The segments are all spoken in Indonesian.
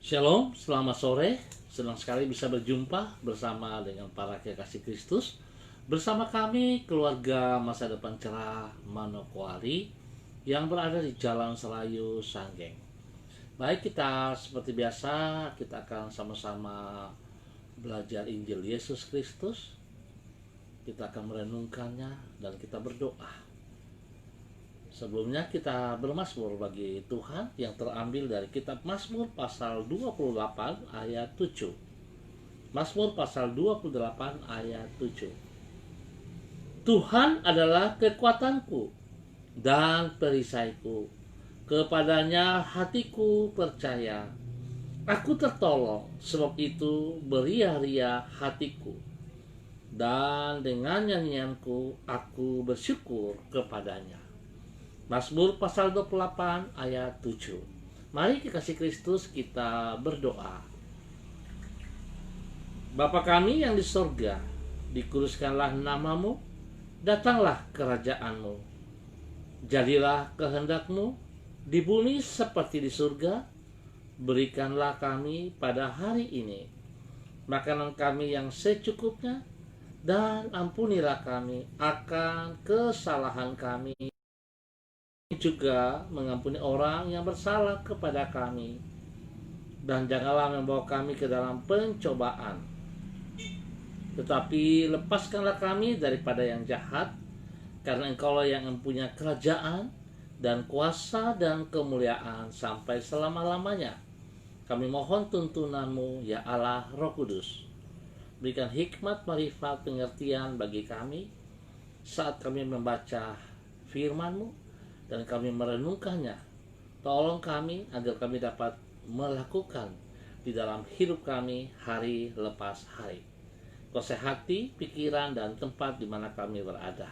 Shalom, selamat sore. Senang sekali bisa berjumpa bersama dengan para kekasih Kristus. Bersama kami, keluarga Masa Depan Cerah Manokwari yang berada di Jalan Serayu, Sanggeng. Baik, kita seperti biasa, kita akan sama-sama belajar Injil Yesus Kristus. Kita akan merenungkannya dan kita berdoa. Sebelumnya kita bermazmur bagi Tuhan yang terambil dari kitab Mazmur pasal 28 ayat 7. Mazmur pasal 28 ayat 7. Tuhan adalah kekuatanku dan perisaiku. Kepadanya hatiku percaya. Aku tertolong, sebab itu beria-ria hatiku. Dan dengan nyanyianku aku bersyukur kepadanya. Mazmur pasal 28 ayat 7. Mari kekasih Kristus kita berdoa. Bapa kami yang di sorga, dikuduskanlah namamu, datanglah kerajaanmu. Jadilah kehendakmu di bumi seperti di surga. Berikanlah kami pada hari ini makanan kami yang secukupnya, dan ampunilah kami akan kesalahan kami, juga mengampuni orang yang bersalah kepada kami, dan janganlah membawa kami ke dalam pencobaan, tetapi lepaskanlah kami daripada yang jahat, karena Engkaulah yang mempunyai kerajaan dan kuasa dan kemuliaan sampai selama-lamanya. Kami mohon tuntunanmu, ya Allah Roh Kudus. Berikan hikmat, marifat, pengertian bagi kami saat kami membaca firman-Mu dan kami merenungkannya. Tolong kami agar kami dapat melakukan di dalam hidup kami hari lepas hari. Kuasai hati, pikiran, dan tempat di mana kami berada.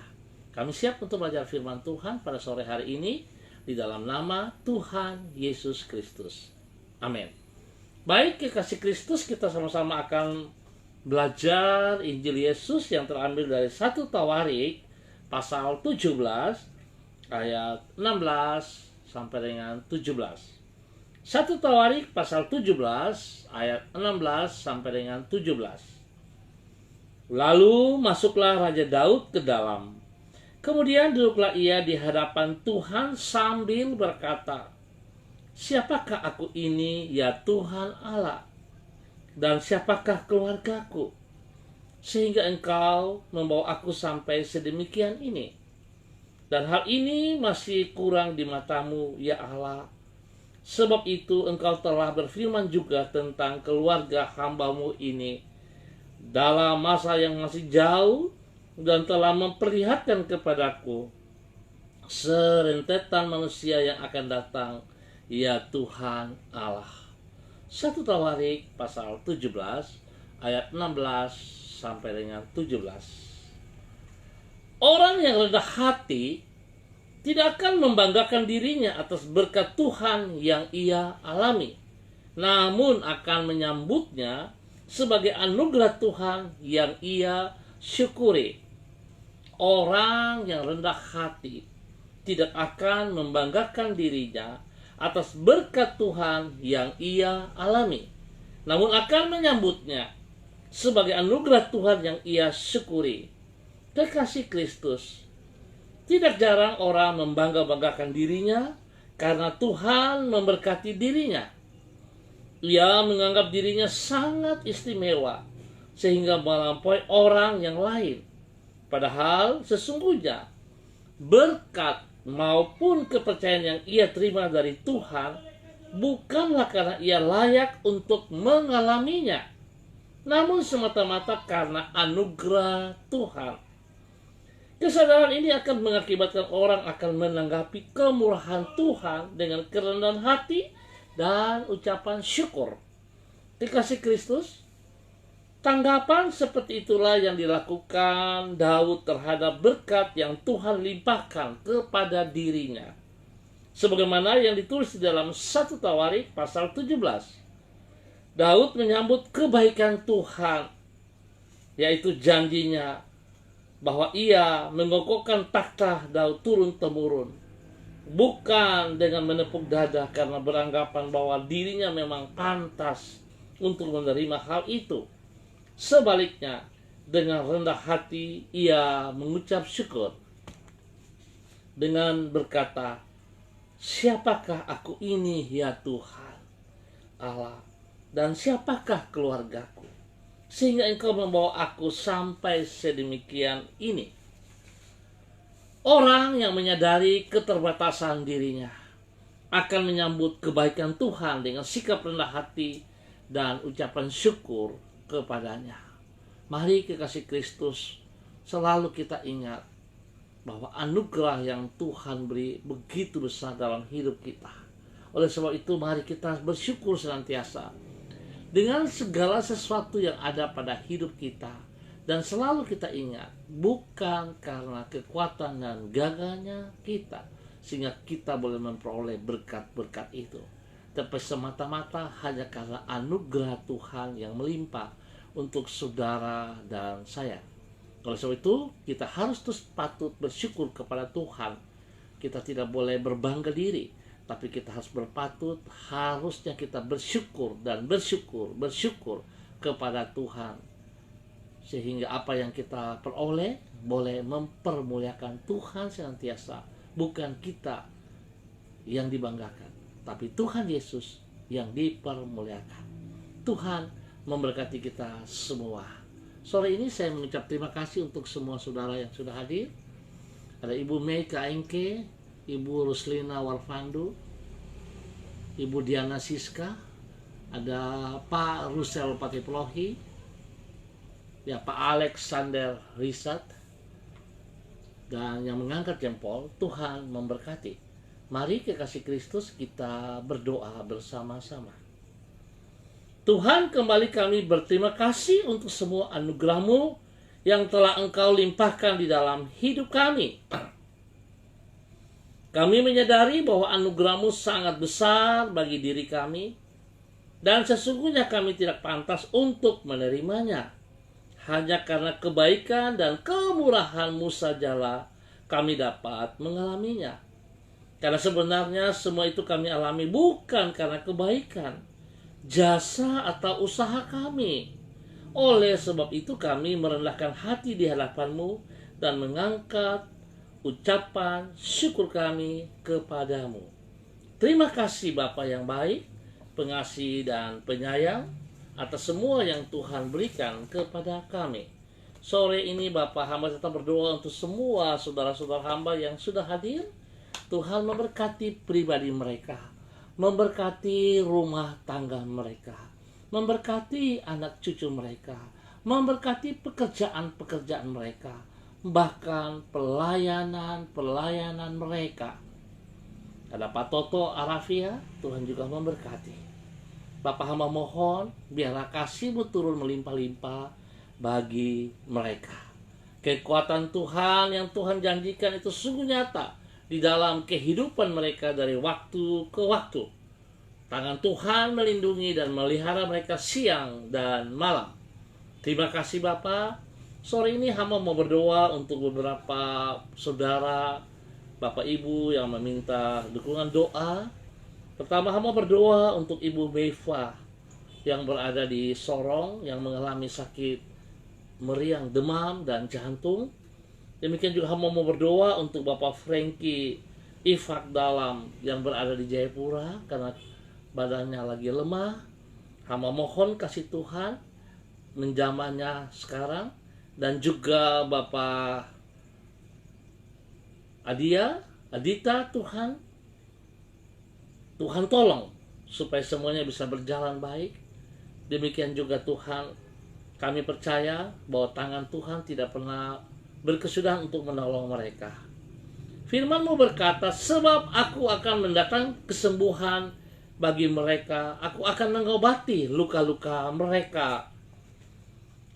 Kami siap untuk belajar firman Tuhan pada sore hari ini di dalam nama Tuhan Yesus Kristus. Amin. Baik, kekasih Kristus, kita sama-sama akan belajar Injil Yesus yang terambil dari 1 Tawarik pasal 17 ayat 16 sampai dengan 17. 1 Tawarik pasal 17 ayat 16 sampai dengan 17. Lalu masuklah Raja Daud ke dalam. Kemudian duduklah ia di hadapan Tuhan sambil berkata, "Siapakah aku ini, ya Tuhan Allah? Dan siapakah keluargaku, sehingga Engkau membawa aku sampai sedemikian ini? Dan hal ini masih kurang di matamu, ya Allah. Sebab itu Engkau telah berfirman juga tentang keluarga hamba-Mu ini dalam masa yang masih jauh, dan telah memperlihatkan kepadaku serentetan manusia yang akan datang, ya Tuhan Allah." 1 Tawarik pasal 17 ayat 16 sampai dengan 17. Orang yang rendah hati tidak akan membanggakan dirinya atas berkat Tuhan yang ia alami, namun akan menyambutnya sebagai anugerah Tuhan yang ia syukuri. Orang yang rendah hati tidak akan membanggakan dirinya atas berkat Tuhan yang ia alami, namun akan menyambutnya sebagai anugerah Tuhan yang ia syukuri. Kekasih Kristus, tidak jarang orang membangga-banggakan dirinya karena Tuhan memberkati dirinya. Ia menganggap dirinya sangat istimewa sehingga melampaui orang yang lain. Padahal sesungguhnya berkat maupun kepercayaan yang ia terima dari Tuhan bukanlah karena ia layak untuk mengalaminya, namun semata-mata karena anugerah Tuhan. Kesadaran ini akan mengakibatkan orang akan menanggapi kemurahan Tuhan dengan kerendahan hati dan ucapan syukur. Dikasih Kristus, tanggapan seperti itulah yang dilakukan Daud terhadap berkat yang Tuhan limpahkan kepada dirinya. Sebagaimana yang ditulis di dalam 1 Tawarik pasal 17. Daud menyambut kebaikan Tuhan, yaitu janjinya bahwa ia mengokohkan takhta Daud turun-temurun. bukan dengan menepuk dada karena beranggapan bahwa dirinya memang pantas untuk menerima hal itu. Sebaliknya, dengan rendah hati ia mengucap syukur dengan berkata, "Siapakah aku ini ya Tuhan Allah, dan siapakah keluargaku, sehingga Engkau membawa aku sampai sedemikian ini." Orang yang menyadari keterbatasan dirinya akan menyambut kebaikan Tuhan dengan sikap rendah hati dan ucapan syukur kepadanya. Mari kekasih Kristus, selalu kita ingat bahwa anugerah yang Tuhan beri begitu besar dalam hidup kita. Oleh sebab itu, mari kita bersyukur senantiasa dengan segala sesuatu yang ada pada hidup kita. Dan selalu kita ingat, bukan karena kekuatan dan gagahnya kita sehingga kita boleh memperoleh berkat-berkat itu, tapi semata-mata hanya karena anugerah Tuhan yang melimpah untuk saudara dan saya. Oleh sebab itu, kita harus terus patut bersyukur kepada Tuhan. Kita tidak boleh berbangga diri, tapi kita harus berpatut, harusnya kita bersyukur dan bersyukur kepada Tuhan. Sehingga apa yang kita peroleh boleh mempermuliakan Tuhan senantiasa. Bukan kita yang dibanggakan, tapi Tuhan Yesus yang dipermuliakan. Tuhan memberkati kita semua. Sore ini saya mengucap terima kasih untuk semua saudara yang sudah hadir. Ada Ibu Mei Kaengke, Ibu Ruslina Warfandu, Ibu Diana Siska, ada Pak Rusel Patiplohi, ya Pak Alexander Risat, dan yang mengangkat jempol. Tuhan memberkati. Mari kekasih Kristus, kita berdoa bersama-sama. Tuhan, kembali kami berterima kasih untuk semua anugerah-Mu yang telah Engkau limpahkan di dalam hidup kami. Kami menyadari bahwa anugerah-Mu sangat besar bagi diri kami, dan sesungguhnya kami tidak pantas untuk menerimanya. Hanya karena kebaikan dan kemurahan-Mu sajalah kami dapat mengalaminya. Karena sebenarnya semua itu kami alami bukan karena kebaikan, jasa atau usaha kami. Oleh sebab itu kami merendahkan hati di hadapan-Mu dan mengangkat ucapan syukur kami kepadamu. Terima kasih Bapa yang baik, pengasih dan penyayang atas semua yang Tuhan berikan kepada kami. Sore ini Bapa, hamba tetap berdoa untuk semua saudara-saudara hamba yang sudah hadir. Tuhan memberkati pribadi mereka, memberkati rumah tangga mereka, memberkati anak cucu mereka, memberkati pekerjaan-pekerjaan mereka, bahkan pelayanan mereka. Ada Pak Toto Arafia, Tuhan juga memberkati. Bapak hamba mohon, biarlah kasih-Mu turun melimpah-limpah bagi mereka. Kekuatan Tuhan yang Tuhan janjikan itu sungguh nyata di dalam kehidupan mereka dari waktu ke waktu. Tangan Tuhan melindungi dan melihara mereka siang dan malam. Terima kasih Bapak. Sore ini hamba mau berdoa untuk beberapa saudara, Bapak Ibu yang meminta dukungan doa. Pertama, hamba berdoa untuk Ibu Beva yang berada di Sorong, yang mengalami sakit meriang, demam, dan jantung. Demikian juga hamba mau berdoa untuk Bapak Frankie Ifak Dalam yang berada di Jayapura karena badannya lagi lemah. Hamba mohon kasih Tuhan menjamahnya sekarang. Dan juga Bapak Adita, Tuhan tolong supaya semuanya bisa berjalan baik. Demikian juga Tuhan, kami percaya bahwa tangan Tuhan tidak pernah berkesudahan untuk menolong mereka. Firman-Mu berkata, sebab aku akan mendatangkan kesembuhan bagi mereka, aku akan mengobati luka-luka mereka.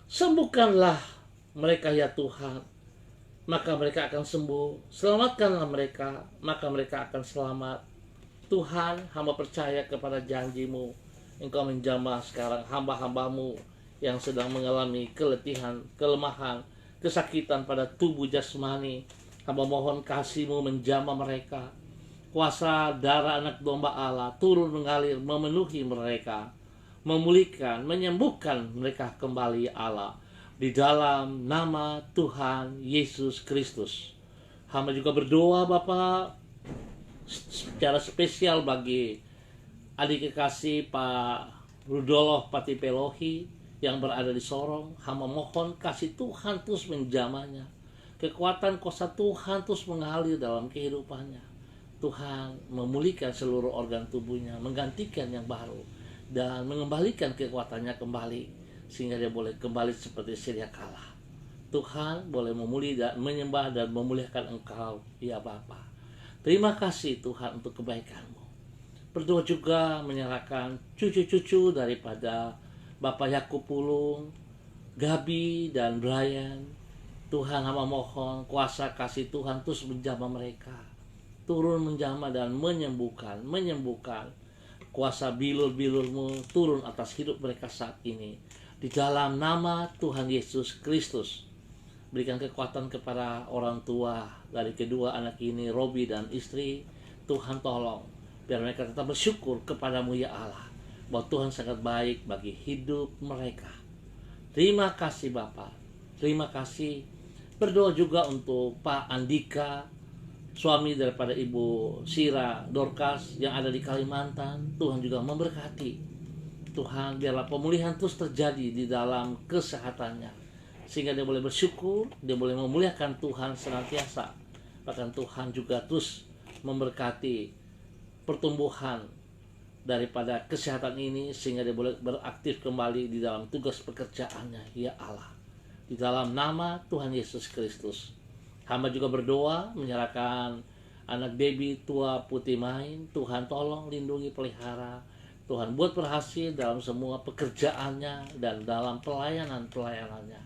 Sembuhkanlah mereka ya Tuhan, maka mereka akan sembuh. Selamatkanlah mereka, maka mereka akan selamat. Tuhan, hamba percaya kepada janji-Mu. Engkau menjamah sekarang hamba-hamba-Mu yang sedang mengalami keletihan, kelemahan, kesakitan pada tubuh jasmani. Hamba mohon kasih-Mu menjamah mereka. kuasa darah anak domba Allah turun mengalir memenuhi mereka, memulihkan, menyembuhkan mereka kembali Allah. Di dalam nama Tuhan Yesus Kristus. Hamba juga berdoa Bapak secara spesial bagi adik kekasih Pak Rudolf Patipelohi yang berada di Sorong. Hamba mohon kasih Tuhan terus menjamahnya, kekuatan kuasa Tuhan terus mengalir dalam kehidupannya. Tuhan memulihkan seluruh organ tubuhnya, menggantikan yang baru, dan mengembalikan kekuatannya kembali, sehingga dia boleh kembali seperti sedia kala. Tuhan boleh memulih dan menyembah dan memuliakan Engkau, ya Bapa. Terima kasih Tuhan untuk kebaikan-Mu. Berdoa juga menyerahkan cucu-cucu daripada Bapak Yakub Pulung, Gabi, dan Brian. Tuhan, hamba mohon kuasa kasih Tuhan terus menjamah mereka, turun menjamah dan menyembuhkan. Kuasa bilur-bilur-Mu turun atas hidup mereka saat ini. Di dalam nama Tuhan Yesus Kristus. Berikan kekuatan kepada orang tua dari kedua anak ini, Robi dan istri. Tuhan tolong, biar mereka tetap bersyukur kepadamu ya Allah, bahwa Tuhan sangat baik bagi hidup mereka. Terima kasih Bapak. Terima kasih. Berdoa juga untuk Pak Andika, suami daripada Ibu Sira Dorcas yang ada di Kalimantan. Tuhan juga memberkati. Tuhan, biarlah pemulihan terus terjadi di dalam kesehatannya, sehingga dia boleh bersyukur, dia boleh memuliakan Tuhan senantiasa. Bahkan Tuhan juga terus memberkati pertumbuhan daripada kesehatan ini, sehingga dia boleh beraktif kembali di dalam tugas pekerjaannya, ya Allah. Di dalam nama Tuhan Yesus Kristus. Hamba juga berdoa menyerahkan anak baby tua Putih Main. Tuhan tolong lindungi, pelihara. Tuhan buat berhasil dalam semua pekerjaannya dan dalam pelayanannya.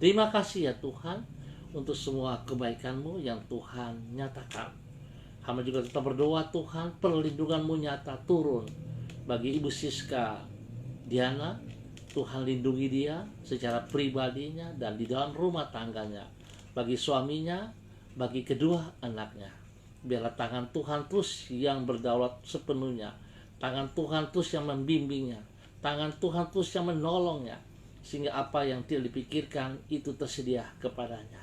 Terima kasih ya Tuhan untuk semua kebaikan-Mu yang Tuhan nyatakan. Hamba juga tetap berdoa Tuhan, perlindungan-Mu nyata turun bagi Ibu Siska Diana. Tuhan lindungi dia secara pribadinya dan di dalam rumah tangganya, bagi suaminya, bagi kedua anaknya. Biarlah tangan Tuhan terus yang berdaulat sepenuhnya, tangan Tuhan terus yang membimbingnya, tangan Tuhan terus yang menolongnya, sehingga apa yang tidak dipikirkan itu tersedia kepadanya.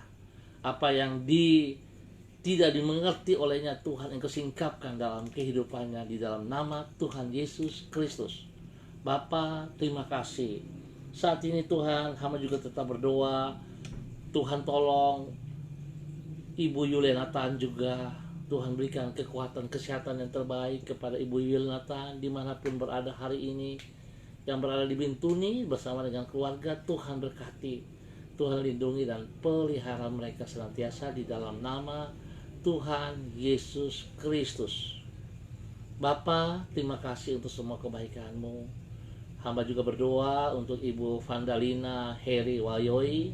Apa yang tidak dimengerti olehnya Tuhan Engkau singkapkan dalam kehidupannya, di dalam nama Tuhan Yesus Kristus. Bapa, terima kasih. Saat ini Tuhan, hamba juga tetap berdoa. Tuhan tolong Ibu Yulenatan juga. Tuhan berikan kekuatan kesehatan yang terbaik kepada Ibu Yulenatan dimanapun berada hari ini. Yang berada di Bintuni bersama dengan keluarga, Tuhan berkati. Tuhan lindungi dan pelihara mereka senantiasa di dalam nama Tuhan Yesus Kristus. Bapa, terima kasih untuk semua kebaikan-Mu. Hamba juga berdoa untuk Ibu Vandalina Heri Wayoi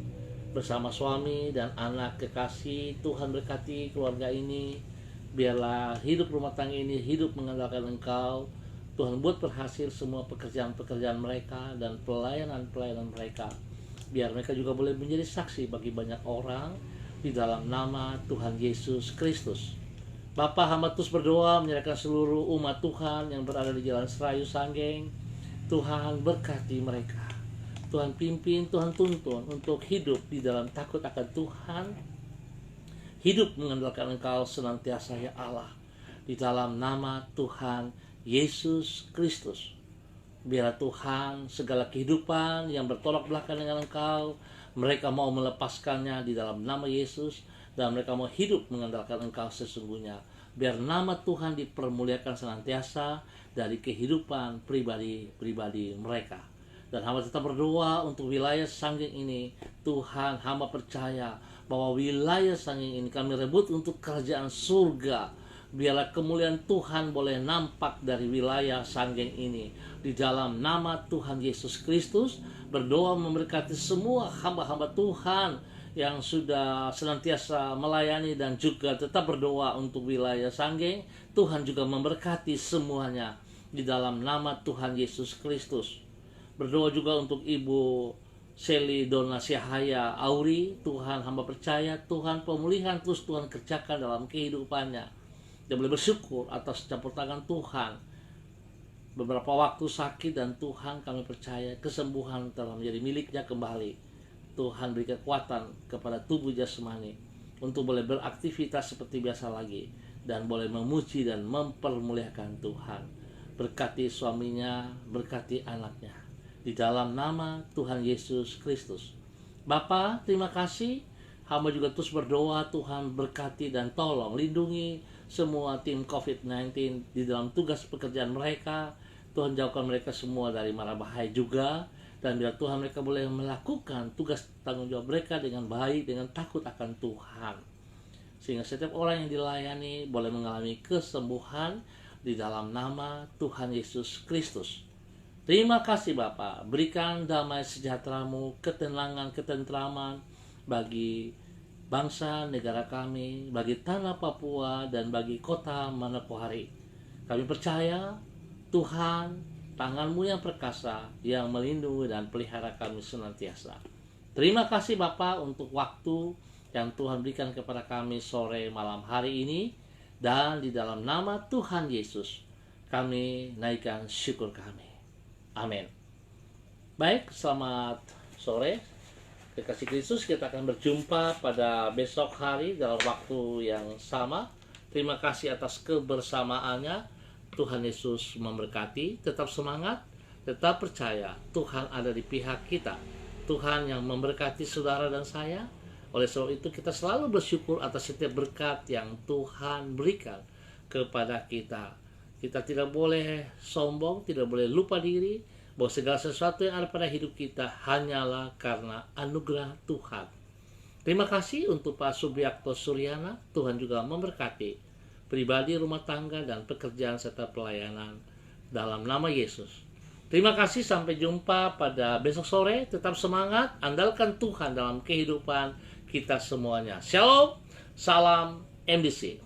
bersama suami dan anak kekasih. Tuhan berkati keluarga ini. Biarlah hidup rumah tangga ini hidup mengandalkan Engkau. Tuhan buat berhasil semua pekerjaan-pekerjaan mereka dan pelayanan-pelayanan mereka. Biar mereka juga boleh menjadi saksi bagi banyak orang di dalam nama Tuhan Yesus Kristus. Bapa, hamba terus berdoa menyerahkan seluruh umat Tuhan yang berada di Jalan Serayu Sanggeng. Tuhan berkati mereka. Tuhan pimpin, Tuhan tuntun untuk hidup di dalam takut akan Tuhan. Hidup mengandalkan Engkau senantiasa ya Allah. Di dalam nama Tuhan Yesus Kristus. Biarlah Tuhan segala kehidupan yang bertolak belakang dengan Engkau, mereka mau melepaskannya di dalam nama Yesus, dan mereka mau hidup mengandalkan Engkau sesungguhnya. Biar nama Tuhan dipermuliakan senantiasa dari kehidupan pribadi-pribadi mereka. Dan hamba tetap berdoa untuk wilayah Sanggeng ini. Tuhan, hamba percaya bahwa wilayah Sanggeng ini kami rebut untuk kerajaan surga. Biarlah kemuliaan Tuhan boleh nampak dari wilayah Sanggeng ini. Di dalam nama Tuhan Yesus Kristus, berdoa memberkati semua hamba-hamba Tuhan yang sudah senantiasa melayani dan juga tetap berdoa untuk wilayah Sanggeng. Tuhan juga memberkati semuanya di dalam nama Tuhan Yesus Kristus. Berdoa juga untuk Ibu Seli Dona Syahaya Auri. Tuhan, hamba percaya Tuhan pemulihan terus Tuhan kerjakan dalam kehidupannya. Dia boleh bersyukur atas campur tangan Tuhan. Beberapa waktu sakit dan Tuhan kami percaya kesembuhan telah menjadi miliknya kembali. Tuhan beri kekuatan kepada tubuh jasmani untuk boleh beraktivitas seperti biasa lagi dan boleh memuji dan mempermuliakan Tuhan. Berkati suaminya, berkati anaknya. Di dalam nama Tuhan Yesus Kristus. Bapa, terima kasih. Hamba juga terus berdoa Tuhan berkati dan tolong lindungi semua tim COVID-19 di dalam tugas pekerjaan mereka. Tuhan jauhkan mereka semua dari mara bahaya juga. Dan biar Tuhan mereka boleh melakukan tugas tanggung jawab mereka dengan baik, dengan takut akan Tuhan. Sehingga setiap orang yang dilayani boleh mengalami kesembuhan di dalam nama Tuhan Yesus Kristus. Terima kasih Bapa, berikan damai sejahtera-Mu, ketenangan, ketentraman bagi bangsa negara kami, bagi tanah Papua dan bagi kota Manokwari. Kami percaya Tuhan, tangan-Mu yang perkasa yang melindungi dan pelihara kami senantiasa. Terima kasih Bapa untuk waktu yang Tuhan berikan kepada kami sore malam hari ini, dan di dalam nama Tuhan Yesus kami naikkan syukur kami. Amin. Baik, selamat sore. Kekasih Kristus, kita akan berjumpa pada besok hari dalam waktu yang sama. Terima kasih atas kebersamaannya. Tuhan Yesus memberkati. Tetap semangat, tetap percaya Tuhan ada di pihak kita. Tuhan yang memberkati saudara dan saya. Oleh sebab itu kita selalu bersyukur atas setiap berkat yang Tuhan berikan kepada kita. Kita tidak boleh sombong, tidak boleh lupa diri bahwa segala sesuatu yang ada pada hidup kita hanyalah karena anugerah Tuhan. Terima kasih untuk Pak Subiakto Suryana. Tuhan juga memberkati pribadi, rumah tangga, dan pekerjaan serta pelayanan dalam nama Yesus. Terima kasih, sampai jumpa pada besok sore. Tetap semangat, andalkan Tuhan dalam kehidupan kita semuanya. Shalom, salam MDC.